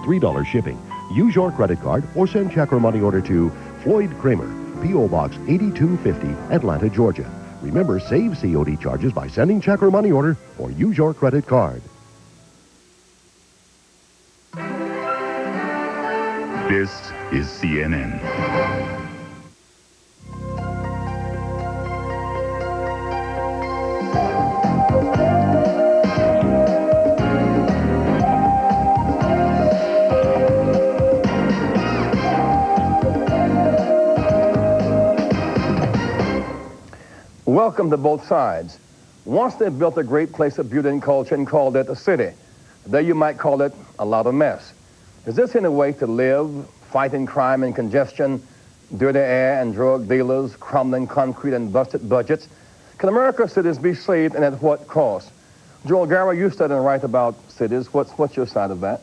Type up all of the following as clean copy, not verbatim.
$3 shipping. Use your credit card or send check or money order to Floyd Kramer, P.O. Box 8250, Atlanta, Georgia. Remember, save COD charges by sending check or money order or use your credit card. This is CNN. Welcome to both sides. Once they built a great place of beauty and culture and called it a city, there you might call it a lot of mess. Is this in a way to live, fighting crime and congestion, dirty air and drug dealers, crumbling concrete and busted budgets? Can America's cities be saved, and at what cost? Joel Garreau, you study and write about cities. What's your side of that?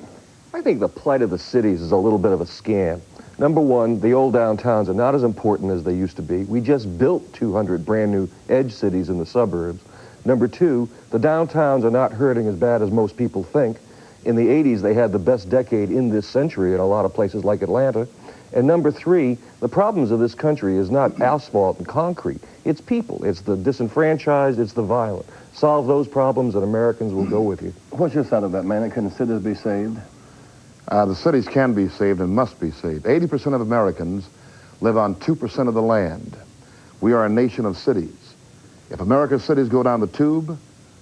I think the plight of the cities is a little bit of a scam. Number one, the old downtowns are not as important as they used to be. We just built 200 brand new edge cities in the suburbs. Number two, the downtowns are not hurting as bad as most people think. In the 80s, they had the best decade in this century in a lot of places like Atlanta. And number three, the problems of this country is not asphalt and concrete. It's people. It's the disenfranchised. It's the violent. Solve those problems and Americans will go with you. What's your side of that, man? Can cities be saved? The cities can be saved and must be saved. 80% of Americans live on 2% of the land. We are a nation of cities. If America's cities go down the tube,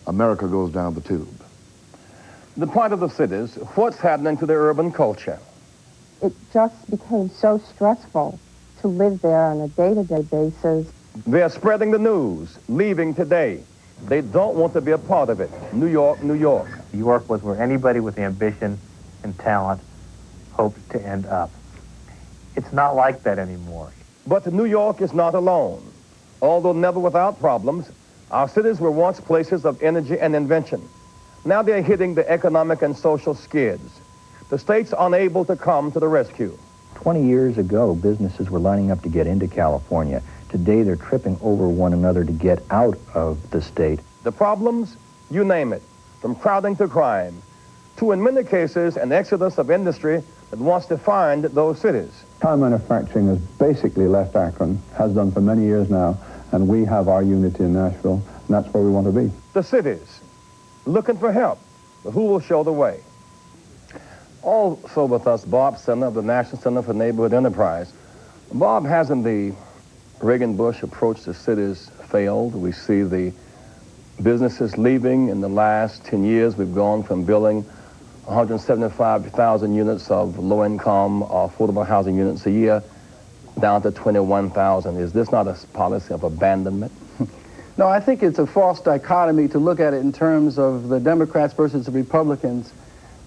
America goes down the tube. The plight of the cities, what's happening to the urban culture? It just became so stressful to live there on a day-to-day basis. They're spreading the news, leaving today. They don't want to be a part of it. New York, New York. New York was where anybody with ambition and talent hoped to end up. It's not like that anymore. But New York is not alone. Although never without problems, our cities were once places of energy and invention. Now they're hitting the economic and social skids. The state's unable to come to the rescue. 20 years ago, businesses were lining up to get into California. Today, they're tripping over one another to get out of the state. The problems? You name it. From crowding to crime, to, in many cases, an exodus of industry that wants to find those cities. Car manufacturing has basically left Akron, has done for many years now, and we have our unit in Nashville, and that's where we want to be. The cities, looking for help, but who will show the way? Also with us, Bob Center of the National Center for Neighborhood Enterprise. Bob, hasn't the Reagan-Bush approach to cities failed? We see the businesses leaving. In the last 10 years, we've gone from building 175,000 units of low-income affordable housing units a year down to 21,000. Is this not a policy of abandonment? No, I think it's a false dichotomy to look at it in terms of the Democrats versus the Republicans.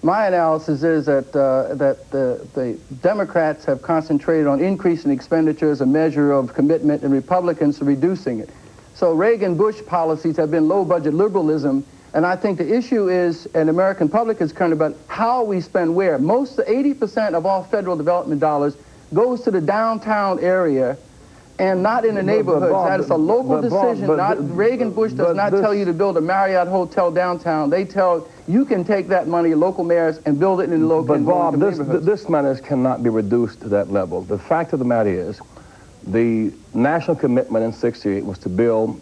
My analysis is that the Democrats have concentrated on increasing expenditures, a measure of commitment, and Republicans are reducing it. So Reagan-Bush policies have been low-budget liberalism, and I think the issue is, and the American public is concerned about how we spend where. Most, 80% of all federal development dollars goes to the downtown area and not in the neighborhoods. That is a local decision. Reagan-Bush does not tell you to build a Marriott hotel downtown. They tell you can take that money, local mayors, and build it in the local neighborhoods. But Bob, this money cannot be reduced to that level. The fact of the matter is, the national commitment in '68 was to build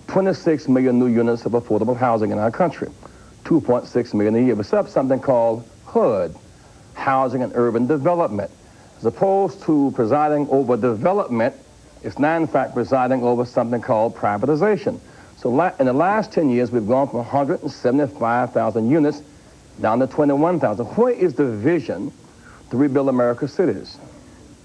26 million new units of affordable housing in our country, 2.6 million a year. We set up something called HUD, Housing and Urban Development. As opposed to presiding over development, it's now in fact presiding over something called privatization. So in the last 10 years, we've gone from 175,000 units down to 21,000. Where is the vision to rebuild America's cities?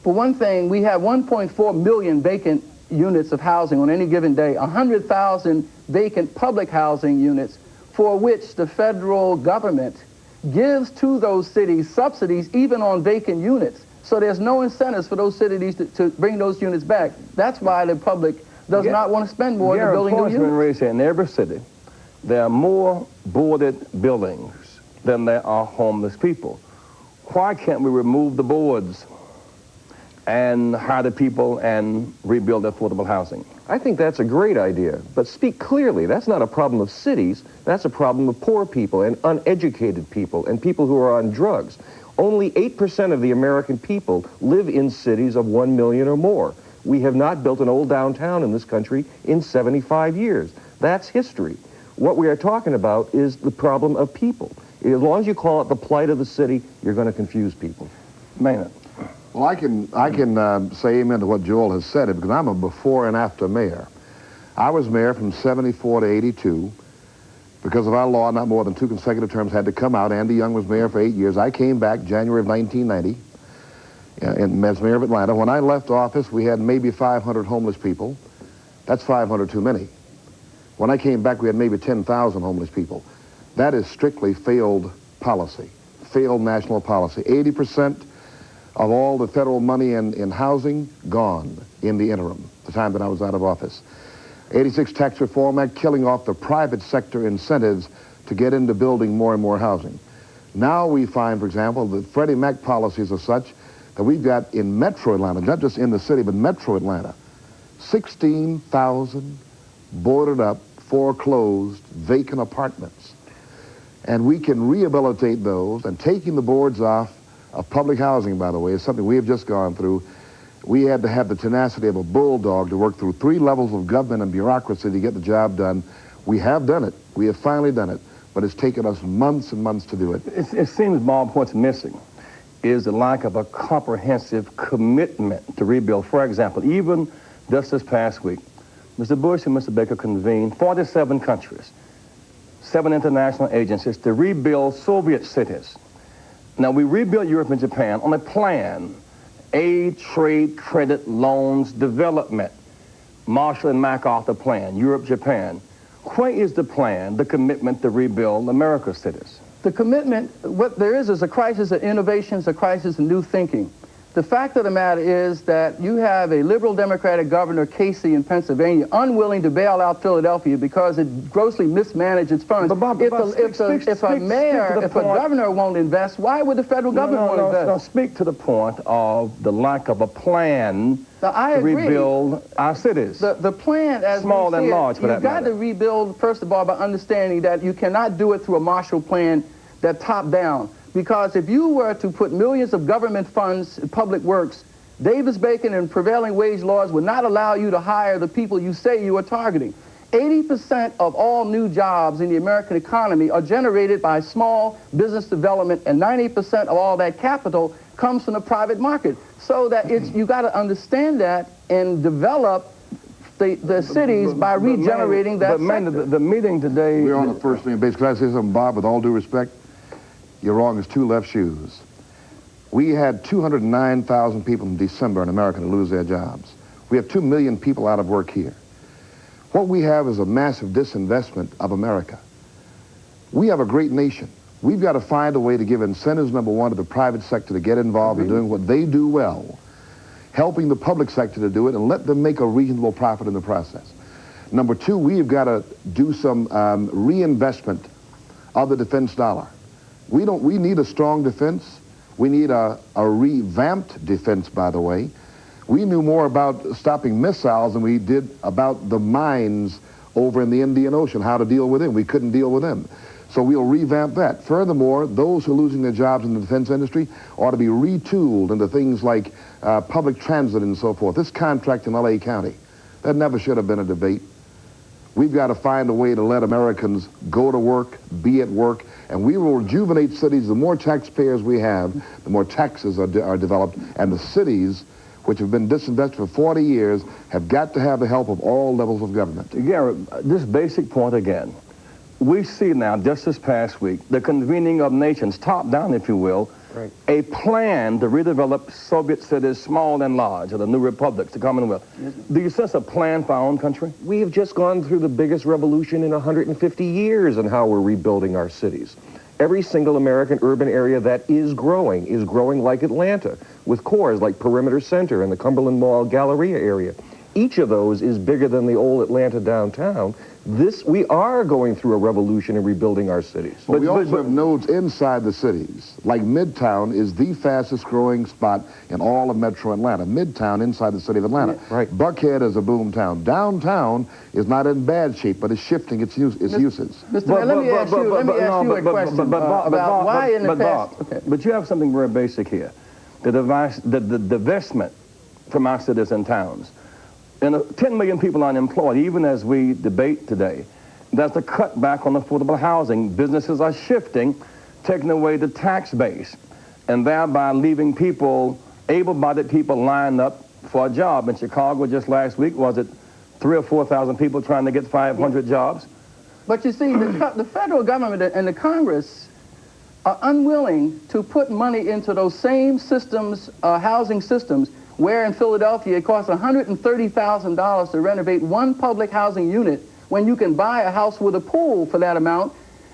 For one thing, we have 1.4 million vacant units of housing on any given day, 100,000 vacant public housing units for which the federal government gives to those cities subsidies even on vacant units. So there's no incentives for those cities to bring those units back. That's why the public does not want to spend more in building new units. In every city, there are more boarded buildings than there are homeless people. Why can't we remove the boards and hire the people and rebuild affordable housing? I think that's a great idea, but speak clearly. That's not a problem of cities. That's a problem of poor people and uneducated people and people who are on drugs. Only 8% of the American people live in cities of 1 million or more. We have not built an old downtown in this country in 75 years. That's history. What we are talking about is the problem of people. As long as you call it the plight of the city, you're going to confuse people. Maynard. Well, I can say amen to what Joel has said, because I'm a before and after mayor. I was mayor from 74 to 82. Because of our law, not more than 2 consecutive terms had to come out. Andy Young was mayor for 8 years. I came back January of 1990 as mayor of Atlanta. When I left office, we had maybe 500 homeless people. That's 500 too many. When I came back, we had maybe 10,000 homeless people. That is strictly failed policy, failed national policy. 80% of all the federal money in housing, gone in the interim, the time that I was out of office. 86 Tax Reform Act, killing off the private sector incentives to get into building more and more housing. Now we find, for example, that Freddie Mac policies are such that we've got in Metro Atlanta, not just in the city, but Metro Atlanta, 16,000 boarded up, foreclosed, vacant apartments. And we can rehabilitate those, and taking the boards off of public housing, by the way, is something we have just gone through. We had to have the tenacity of a bulldog to work through 3 levels of government and bureaucracy to get the job done. We have done it. We have finally done it. But it's taken us months and months to do it. It seems, Bob, what's missing is the lack of a comprehensive commitment to rebuild. For example, even just this past week, Mr. Bush and Mr. Baker convened 47 countries, 7 international agencies to rebuild Soviet cities. Now, we rebuilt Europe and Japan on a plan: aid, trade, credit, loans, development. Marshall and MacArthur plan, Europe, Japan. Where is the plan, the commitment to rebuild America's cities? The commitment, what there is a crisis of innovations, a crisis of new thinking. The fact of the matter is that you have a liberal Democratic governor, Casey, in Pennsylvania, unwilling to bail out Philadelphia because it grossly mismanaged its funds. But Bob, if a governor won't invest, why would the federal government want to invest? No, speak to the point of the lack of a plan to rebuild our cities. The plan, as small and large, for that matter. You've got to rebuild, first of all, by understanding that you cannot do it through a Marshall Plan that top down. Because if you were to put millions of government funds in public works, Davis-Bacon and prevailing wage laws would not allow you to hire the people you say you are targeting. 80% of all new jobs in the American economy are generated by small business development, and 90% of all that capital comes from the private market. So that you got to understand that and develop the cities by regenerating that sector. But the meeting today... We're on the first name base. Could I say something, Bob, with all due respect? You're wrong as 2 left shoes. We had 209,000 people in December in America to lose their jobs. We have 2 million people out of work here. What we have is a massive disinvestment of America. We have a great nation. We've got to find a way to give incentives, number one, to the private sector to get involved in doing what they do well, helping the public sector to do it, and let them make a reasonable profit in the process. Number 2, we've got to do some reinvestment of the defense dollar. We need a strong defense. We need a revamped defense, by the way. We knew more about stopping missiles than we did about the mines over in the Indian Ocean, how to deal with them. We couldn't deal with them. So we'll revamp that. Furthermore, those who are losing their jobs in the defense industry ought to be retooled into things like public transit and so forth. This contract in L.A. County, that never should have been a debate. We've got to find a way to let Americans go to work, be at work, and we will rejuvenate cities. The more taxpayers we have, the more taxes are developed, and the cities, which have been disinvested for 40 years, have got to have the help of all levels of government. Garreau, this basic point again. We see now, just this past week, the convening of nations, top down, if you will, right, a plan to redevelop Soviet cities, small and large, or the new republics, the Commonwealth. Do you sense a plan for our own country? We have just gone through the biggest revolution in 150 years in how we're rebuilding our cities. Every single American urban area that is growing like Atlanta, with cores like Perimeter Center and the Cumberland Mall Galleria area. each of those is bigger than the old Atlanta downtown. We are going through a revolution in rebuilding our cities. But we also have nodes inside the cities. Like Midtown is the fastest growing spot in all of metro Atlanta. Midtown inside the city of Atlanta. Yeah, right. Buckhead is a boom town. Downtown is not in bad shape, but it's shifting its uses. Mr. Mayor, let me ask you a question about why in the past... Okay. But you have something very basic here. The divestment from our cities and towns. And 10 million people unemployed, even as we debate today. That's a cutback on affordable housing. Businesses are shifting, taking away the tax base, and thereby leaving people, able-bodied people, lined up for a job. In Chicago just last week, was it 3,000 or 4,000 people trying to get 500 jobs? But you see, the federal government and the Congress are unwilling to put money into those same systems, housing systems, where in Philadelphia it costs $130,000 to renovate one public housing unit when you can buy a house with a pool for that amount.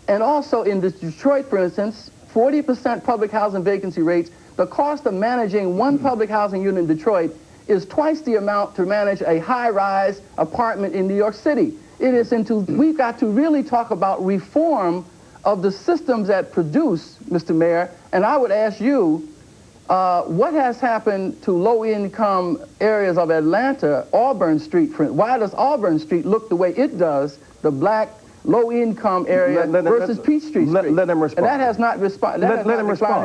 And also in Detroit, for instance, 40% public housing vacancy rates. The cost of managing one public housing unit in Detroit is twice the amount to manage a high-rise apartment in New York City. We've got to really talk about reform of the systems that produce, Mr. Mayor, and I would ask you, what has happened to low-income areas of Atlanta, Auburn Street? Why does Auburn Street look the way it does, the black low-income area versus Peachtree Street? Let him respond. And that has not responded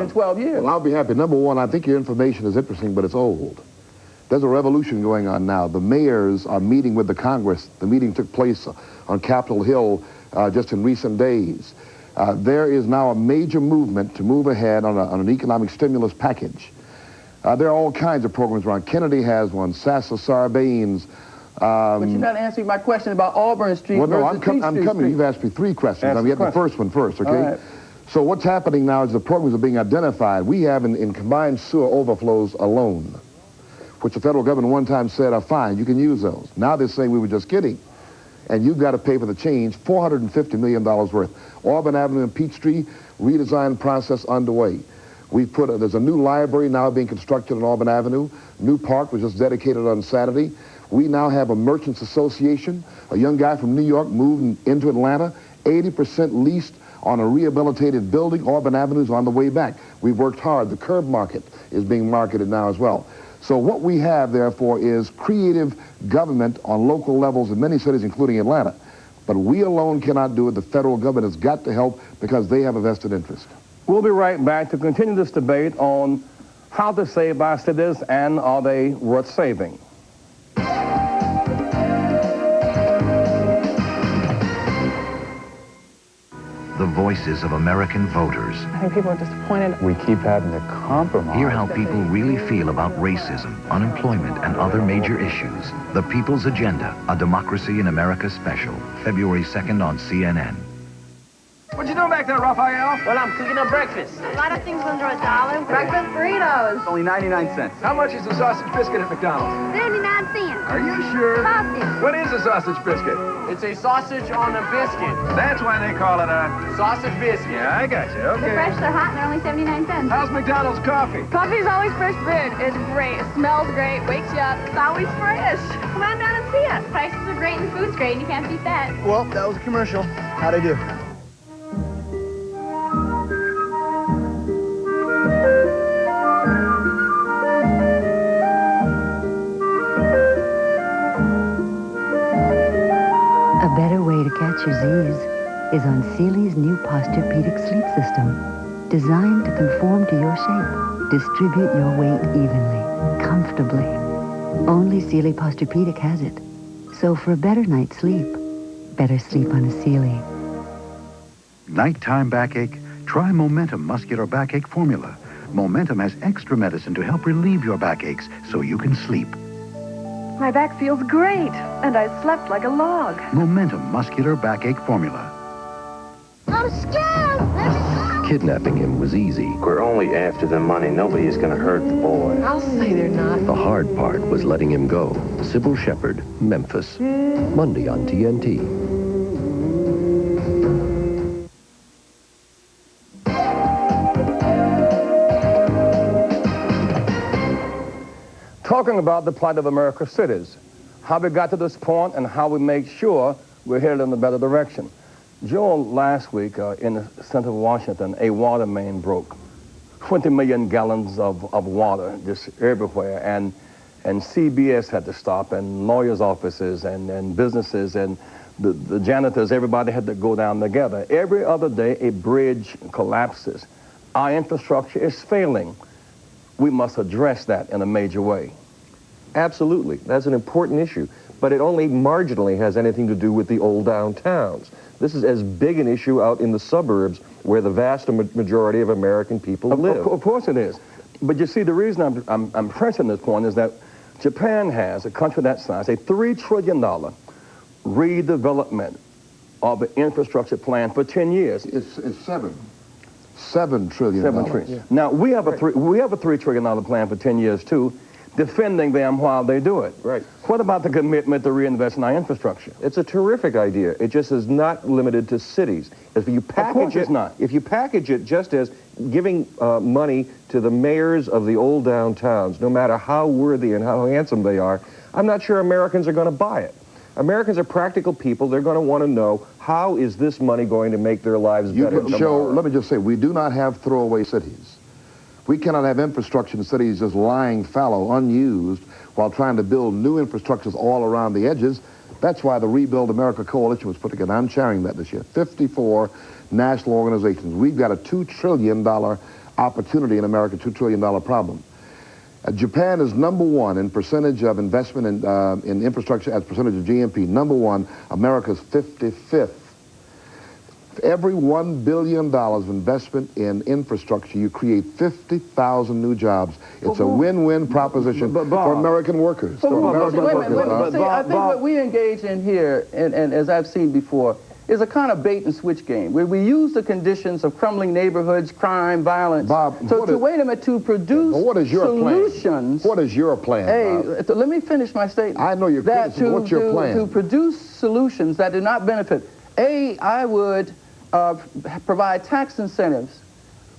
in 12 years. Well, I'll be happy. Number one, I think your information is interesting, but it's old. There's a revolution going on now. The mayors are meeting with the Congress. The meeting took place on Capitol Hill just in recent days. There is now a major movement to move ahead on an economic stimulus package. There are all kinds of programs around. Kennedy has one, Sassa Sarbanes. But you're not answering my question about Auburn Street Well, no, versus I'm Peachtree coming. Street. You've asked me 3 questions. I'm getting the first one first, okay? All right. So what's happening now is the programs are being identified. We have in combined sewer overflows alone, which the federal government one time said are fine, you can use those. Now they're saying we were just kidding. And you've got to pay for the change, $450 million worth. Auburn Avenue and Peachtree, redesign process underway. There's a new library now being constructed on Auburn Avenue. New park was just dedicated on Saturday. We now have a merchants association. A young guy from New York moved into Atlanta, 80% leased on a rehabilitated building. Auburn Avenue's on the way back. We've worked hard. The curb market is being marketed now as well. So what we have, therefore, is creative government on local levels in many cities, including Atlanta. But we alone cannot do it. The federal government has got to help because they have a vested interest. We'll be right back to continue this debate on how to save our cities and are they worth saving. The voices of American voters. I think people are disappointed. We keep having to compromise. Hear how people really feel about racism, unemployment, and other major issues. The People's Agenda, a Democracy in America special, February 2nd on CNN. What you doing back there, Raphael? Well, I'm cooking up breakfast. A lot of things under $1. Breakfast burritos. Only 99 cents. How much is a sausage biscuit at McDonald's? 99 cents. Are you sure? Sausage. What is a sausage biscuit? It's a sausage on a biscuit. That's why they call it a sausage biscuit. Yeah, I got you. Okay. They're fresh, they're hot, and they're only 79 cents. How's McDonald's coffee? Coffee's always fresh brewed. It's great. It smells great, wakes you up. It's always fresh. Come on down and see it. Prices are great and the food's great, and you can't beat that. Well, that was a commercial. How'd I do? A better way to catch your Z's is on Sealy's new Posturepedic sleep system, designed to conform to your shape, distribute your weight evenly, comfortably. Only Sealy Posturepedic has it. So for a better night's sleep, better sleep on a Sealy. Nighttime backache? Try Momentum Muscular Backache Formula. Momentum has extra medicine to help relieve your backaches so you can sleep. My back feels great, and I slept like a log. Momentum Muscular Backache Formula. I'm scared! Kidnapping him was easy. We're only after the money. Nobody is going to hurt the boy. I'll say they're not. The hard part was letting him go. Sybil Shepherd, Memphis. Monday on TNT. Talking about the plight of America's cities, how we got to this point and how we make sure we're headed in a better direction. Joel, last week in the center of Washington, a water main broke. 20 million gallons of water just everywhere, and CBS had to stop, and lawyers' offices, and businesses, and the janitors, everybody had to go down together. Every other day, a bridge collapses. Our infrastructure is failing. We must address that in a major way. Absolutely. That's an important issue. But it only marginally has anything to do with the old downtowns. This is as big an issue out in the suburbs where the vast majority of American people live. Of course it is. But you see, the reason I'm pressing this point is that Japan has, a country that size, a $3 trillion redevelopment of the infrastructure plan for 10 years. It's $7 trillion. $7 trillion. Yeah. Now, we have a $3 trillion plan for 10 years, too, defending them while they do it. Right. What about the commitment to reinvest in our infrastructure? It's a terrific idea. It just is not limited to cities. If you package it, if you package it just as giving money to the mayors of the old downtowns, no matter how worthy and how handsome they are, I'm not sure Americans are going to buy it. Americans are practical people. They're going to want to know, how is this money going to make their lives better tomorrow? Let me just say, we do not have throwaway cities. We cannot have infrastructure in cities just lying fallow, unused, while trying to build new infrastructures all around the edges. That's why the Rebuild America Coalition was put together. I'm chairing that this year. 54 national organizations. We've got a $2 trillion opportunity in America, $2 trillion problem. Japan is #1 in percentage of investment in infrastructure as percentage of GNP. #1, America's 55th. For every $1 billion of investment in infrastructure, you create 50,000 new jobs. It's a win-win proposition for American workers. I think what we engage in here, and as I've seen before, is a kind of bait-and-switch game, where we use the conditions of crumbling neighborhoods, crime, violence, to produce solutions. What is your plan, Bob? Let me finish my statement. I know your criticism. What's your plan? To produce solutions that do not benefit. I would provide tax incentives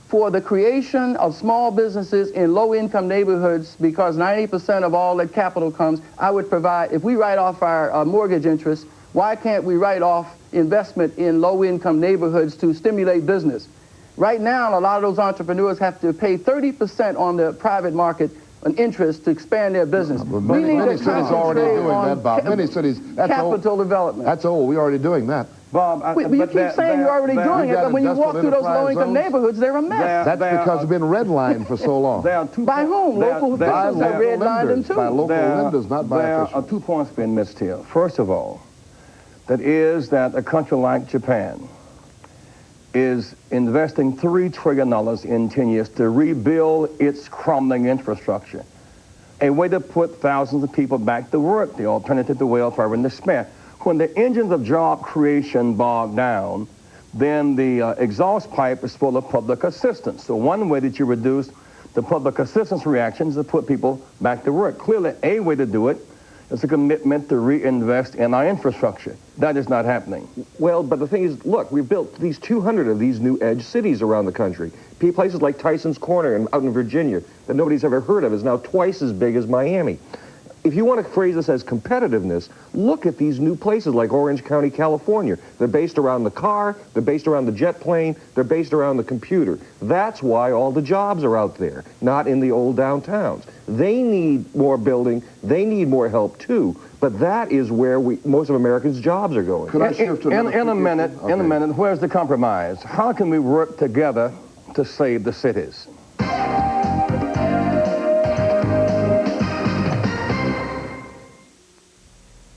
for the creation of small businesses in low-income neighborhoods, because 90% of all that capital comes. I would provide, if we write off our mortgage interest, why can't we write off investment in low-income neighborhoods to stimulate business? Right now, a lot of those entrepreneurs have to pay 30% on the private market an interest to expand their business. Many cities are already doing that, Bob. Many cities. Capital development. That's old. We're already doing that. Bob, you keep saying you're already doing it, but when you walk through those low-income neighborhoods, they're a mess. That's because they've been redlined for so long. By whom? Local officials have redlined them too. By local lenders, not by officials. There are 2 points being missed here. First of all, that is that a country like Japan is investing $3 trillion in 10 years to rebuild its crumbling infrastructure. A way to put thousands of people back to work, the alternative to welfare and despair. When the engines of job creation bog down, then the exhaust pipe is full of public assistance. So one way that you reduce the public assistance reactions is to put people back to work. Clearly, a way to do it is a commitment to reinvest in our infrastructure. That is not happening. Well, but the thing is, look, we've built these 200 of these new edge cities around the country. Places like Tyson's Corner out in Virginia that nobody's ever heard of is now twice as big as Miami. If you want to phrase this as competitiveness, look at these new places like Orange County, California. They're based around the car, they're based around the jet plane, they're based around the computer. That's why all the jobs are out there, not in the old downtowns. They need more building, they need more help too, but that is where most of Americans' jobs are going. Could I shift to in a minute, where's the compromise? How can we work together to save the cities?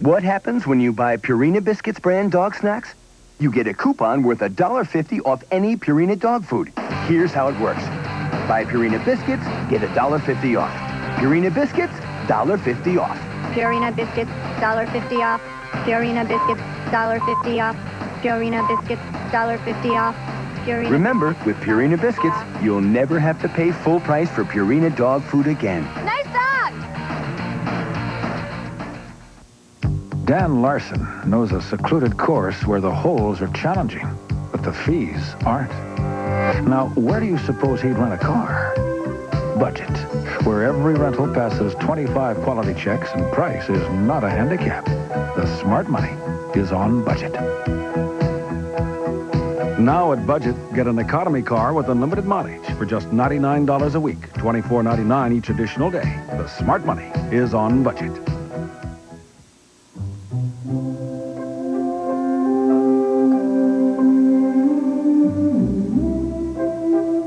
What happens when you buy Purina Biscuits brand dog snacks? You get a coupon worth $1.50 off any Purina dog food. Here's how it works. Buy Purina Biscuits, get $1.50 off. Purina Biscuits, $1.50 off. Purina Biscuits, $1.50 off. Purina Biscuits, $1.50 off. Purina Biscuits, $1.50 off. Purina. Remember, with Purina Biscuits, you'll never have to pay full price for Purina dog food again. Nice dog! Dan Larson knows a secluded course where the holes are challenging, but the fees aren't. Now, where do you suppose he'd rent a car? Budget, where every rental passes 25 quality checks and price is not a handicap. The smart money is on Budget. Now at Budget, get an economy car with unlimited mileage for just $99 a week, $24.99 each additional day. The smart money is on Budget.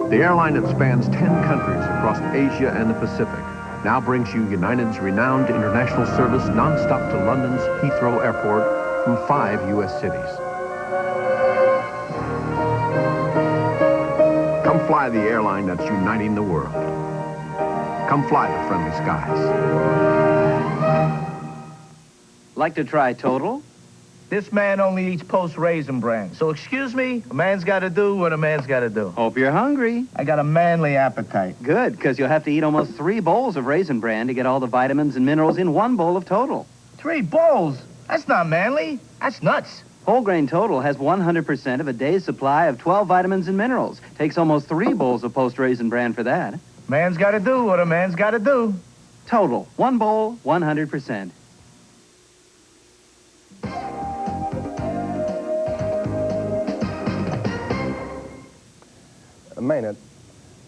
The airline that spans 10 countries across Asia and the Pacific now brings you United's renowned international service nonstop to London's Heathrow Airport from 5 U.S. cities. Come fly the airline that's uniting the world. Come fly the friendly skies. Like to try Total? This man only eats post-raisin bran. So excuse me, a man's got to do what a man's got to do. Hope you're hungry. I got a manly appetite. Good, because you'll have to eat almost 3 bowls of Raisin Bran to get all the vitamins and minerals in 1 bowl of Total. 3 bowls? That's not manly. That's nuts. Whole Grain Total has 100% of a day's supply of 12 vitamins and minerals. Takes almost 3 bowls of post-Raisin Bran for that. Man's got to do what a man's got to do. Total, 1 bowl, 100%. Maynard,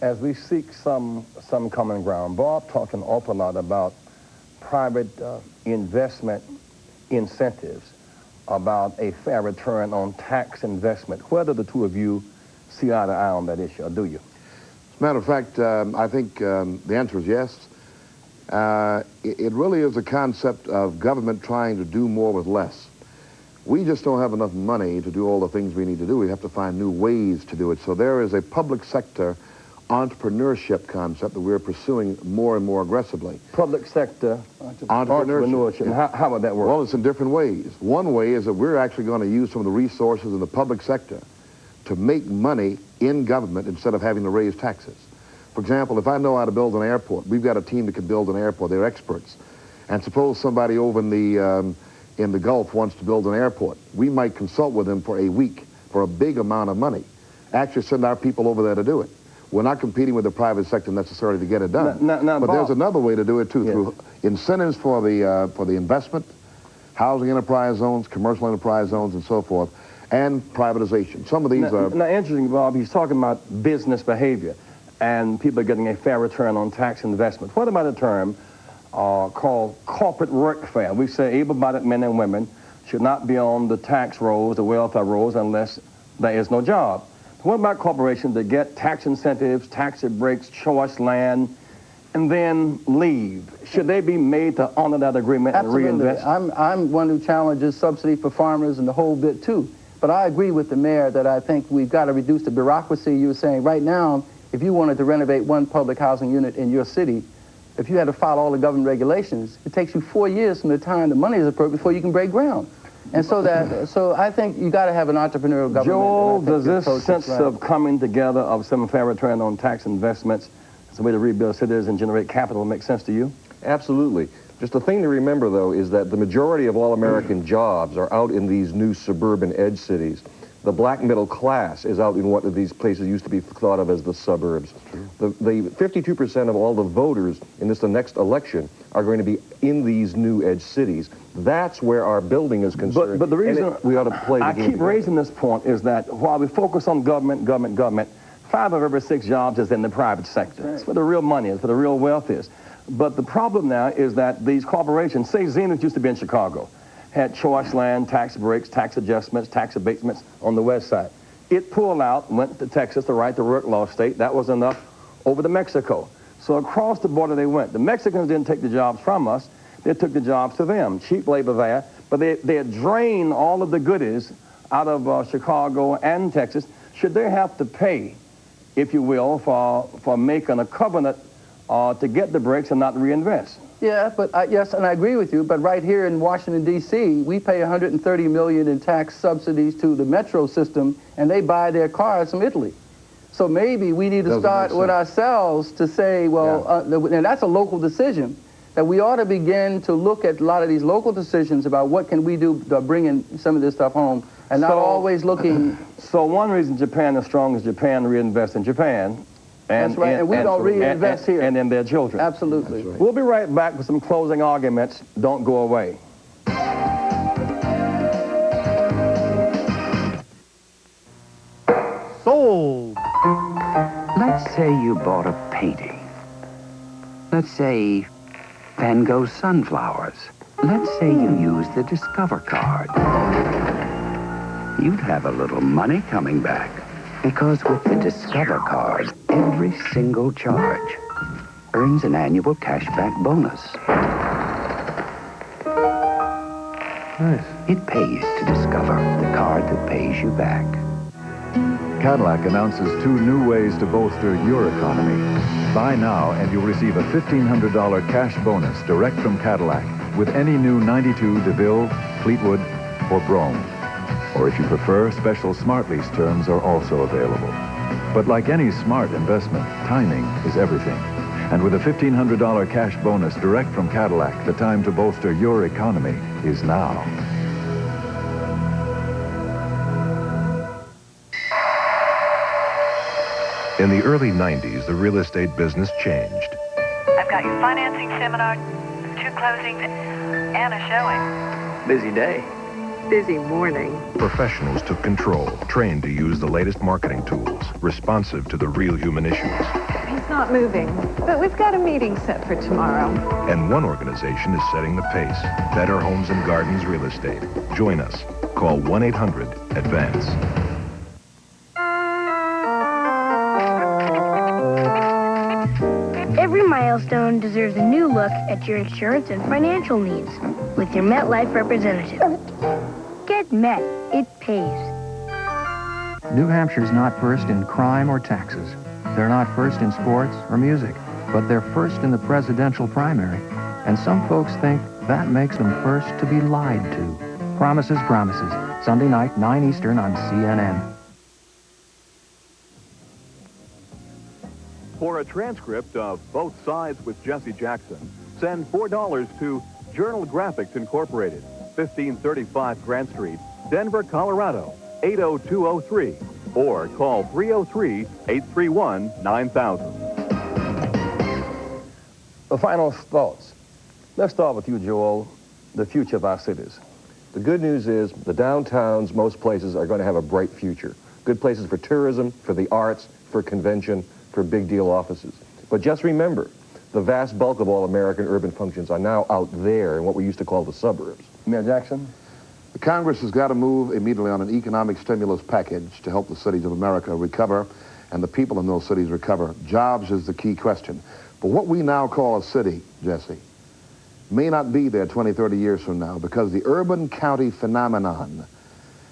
as we seek some common ground, Bob talked an awful lot about private investment incentives, about a fair return on tax investment. Whether the two of you see eye to eye on that issue, or do you? As a matter of fact, I think the answer is yes. It really is a concept of government trying to do more with less. We just don't have enough money to do all the things we need to do. We have to find new ways to do it. So there is a public sector entrepreneurship concept that we're pursuing more and more aggressively. Public sector entrepreneurship. How would that work? Well, it's in different ways. One way is that we're actually going to use some of the resources in the public sector to make money in government instead of having to raise taxes. For example, if I know how to build an airport, we've got a team that can build an airport. They're experts. And suppose somebody over in the Gulf wants to build an airport. We might consult with them for a week for a big amount of money. Actually send our people over there to do it. We're not competing with the private sector necessarily to get it done. But there's another way to do it too, through incentives for the investment, housing enterprise zones, commercial enterprise zones, and so forth, and privatization. Some of these are... Now, interesting, Bob, he's talking about business behavior, and people are getting a fair return on tax investment. What about a term called corporate workfare? We say able-bodied men and women should not be on the tax rolls, the welfare rolls, unless there is no job. What about corporations that get tax incentives, tax breaks, choice land, and then leave? Should they be made to honor that agreement and reinvest? I'm one who challenges subsidy for farmers and the whole bit too. But I agree with the mayor that I think we've got to reduce the bureaucracy. You were saying right now, if you wanted to renovate one public housing unit in your city, if you had to follow all the government regulations, it takes you 4 years from the time the money is appropriate before you can break ground. And so I think you got to have an entrepreneurial government. Joel, does this sense of coming together of some fair return on tax investments as a way to rebuild cities and generate capital make sense to you? Absolutely. Just the thing to remember, though, is that the majority of all American jobs are out in these new suburban edge cities. The black middle class is out in what these places used to be thought of as the suburbs. The 52% of all the voters in the next election are going to be in these new edge cities. That's where our building is concerned. But the reason we ought to play the game. I keep raising this point is that while we focus on government, 5 of every 6 jobs is in the private sector. Right. It's where the real money is, where the real wealth is. But the problem now is that these corporations, say Zenith used to be in Chicago, had choice land, tax breaks, tax adjustments, tax abatements on the west side. It pulled out, went to Texas, the right to work law state. That was enough over to Mexico. So across the border they went. The Mexicans didn't take the jobs from us. They took the jobs to them. Cheap labor there. But they had drained all of the goodies out of Chicago and Texas. Should they have to pay, if you will, for making a covenant to get the breaks and not reinvest? Yeah, but yes, and I agree with you, but right here in Washington, D.C., we pay $130 million in tax subsidies to the metro system, and they buy their cars from Italy. So maybe we need to start with ourselves to say, well, and that's a local decision, that we ought to begin to look at a lot of these local decisions about what can we do to bring in some of this stuff home, and not always looking... So one reason Japan is strong is Japan reinvests in Japan, And, That's right, and we're going to reinvest here. And in their children. Absolutely. Right. We'll be right back with some closing arguments. Don't go away. Sold. Let's say you bought a painting. Let's say Van Gogh's sunflowers. Let's say you used the Discover card. You'd have a little money coming back. Because with the Discover card, every single charge earns an annual cashback bonus. Nice. It pays to Discover, the card that pays you back. Cadillac announces 2 new ways to bolster your economy. Buy now and you'll receive a $1,500 cash bonus direct from Cadillac with any new 92 DeVille, Fleetwood, or Brougham. Or if you prefer, special smart lease terms are also available. But like any smart investment, timing is everything. And with a $1,500 cash bonus direct from Cadillac, the time to bolster your economy is now. In the early 90s, the real estate business changed. I've got your financing seminar, 2 closings, and a showing. Busy day. Busy morning. Professionals took control, trained to use the latest marketing tools, responsive to the real human issues. He's not moving, but we've got a meeting set for tomorrow. And one organization is setting the pace. Better Homes and Gardens Real Estate. Join us. Call 1-800-ADVANCE. Every milestone deserves a new look at your insurance and financial needs with your MetLife representative. Get Met. It pays. New Hampshire's not first in crime or taxes. They're not first in sports or music, but they're first in the presidential primary. And some folks think that makes them first to be lied to. Promises, Promises. Sunday night, 9 Eastern on CNN. For a transcript of Both Sides with Jesse Jackson, send $4 to Journal Graphics Incorporated, 1535 Grant Street, Denver, Colorado, 80203, or call 303-831-9000. The final thoughts. Let's start with you, Joel. The future of our cities. The good news is the downtowns, most places, are going to have a bright future. Good places for tourism, for the arts, for convention, for big deal offices. But just remember, the vast bulk of all American urban functions are now out there in what we used to call the suburbs. Mayor Jackson? The Congress has got to move immediately on an economic stimulus package to help the cities of America recover and the people in those cities recover. Jobs is the key question. But what we now call a city, Jesse, may not be there 20, 30 years from now because the urban county phenomenon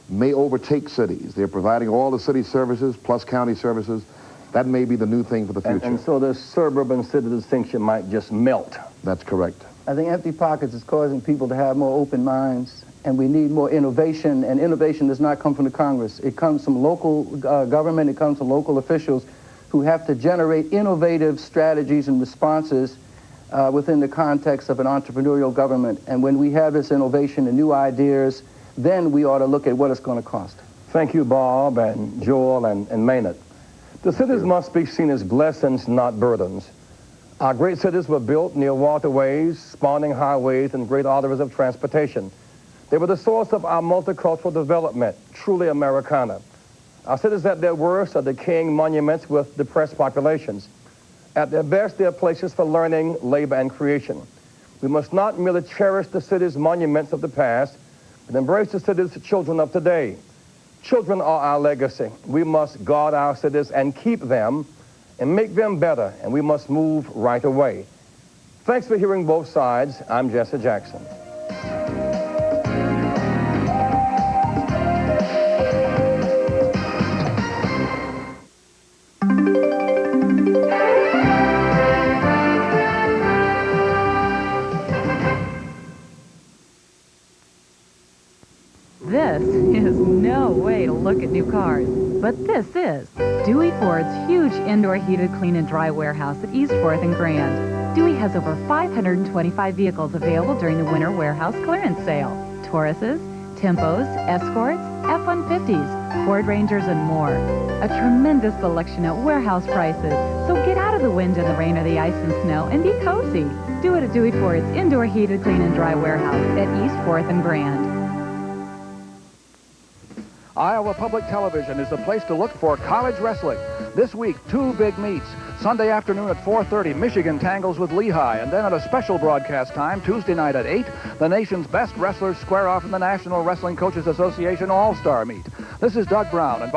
may overtake cities. They're providing all the city services plus county services. That may be the new thing for the future. And so the suburban city distinction might just melt. That's correct. I think empty pockets is causing people to have more open minds, and we need more innovation, and innovation does not come from the Congress. It comes from local government, it comes from local officials who have to generate innovative strategies and responses within the context of an entrepreneurial government. And when we have this innovation and new ideas, then we ought to look at what it's going to cost. Thank you, Bob and Joel and Maynard. The cities must be seen as blessings, not burdens. Our great cities were built near waterways, spawning highways, and great arteries of transportation. They were the source of our multicultural development, truly Americana. Our cities at their worst are decaying monuments with depressed populations. At their best, they are places for learning, labor, and creation. We must not merely cherish the city's monuments of the past, but embrace the city's children of today. Children are our legacy. We must guard our cities and keep them and make them better, and we must move right away. Thanks for hearing Both Sides. I'm Jesse Jackson. This is no way to look at new cars, but this is Dewey Ford's huge indoor heated clean and dry warehouse at East 4th and Grand. Dewey has over 525 vehicles available during the winter warehouse clearance sale. Tauruses, Tempos, Escorts, F-150s, Ford Rangers, and more. A tremendous selection at warehouse prices. So get out of the wind and the rain or the ice and snow and be cozy. Do it at Do It Ford's indoor heated, clean, and dry warehouse at East 4th and Grand. Iowa Public Television is the place to look for college wrestling. This week, 2 big meets. Sunday afternoon at 4:30, Michigan tangles with Lehigh. And then at a special broadcast time, Tuesday night at 8, the nation's best wrestlers square off in the National Wrestling Coaches Association All-Star Meet. This is Doug Brown. And